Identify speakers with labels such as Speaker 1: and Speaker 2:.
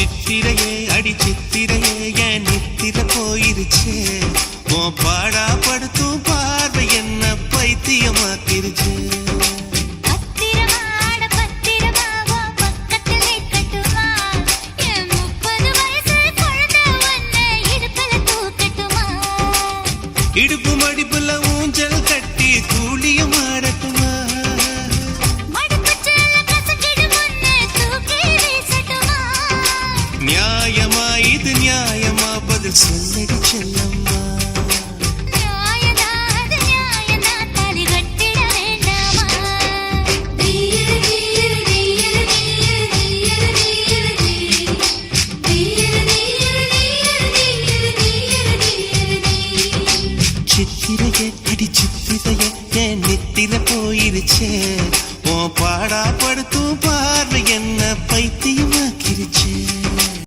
Speaker 1: சித்திரையே அடி சித்திரையே என் நித்திர போயிருச்சே உன் பாடா படுத்தும் பார்வை என்ன பைத்தியமாக்கிருச்சு இடுப்பு மடிப்புல ஊஞ்சல் கட்டி கூலியம் ஆடட்டுமா நியாயமா இது நியாயமா பதில் சொல்லடி செல்ல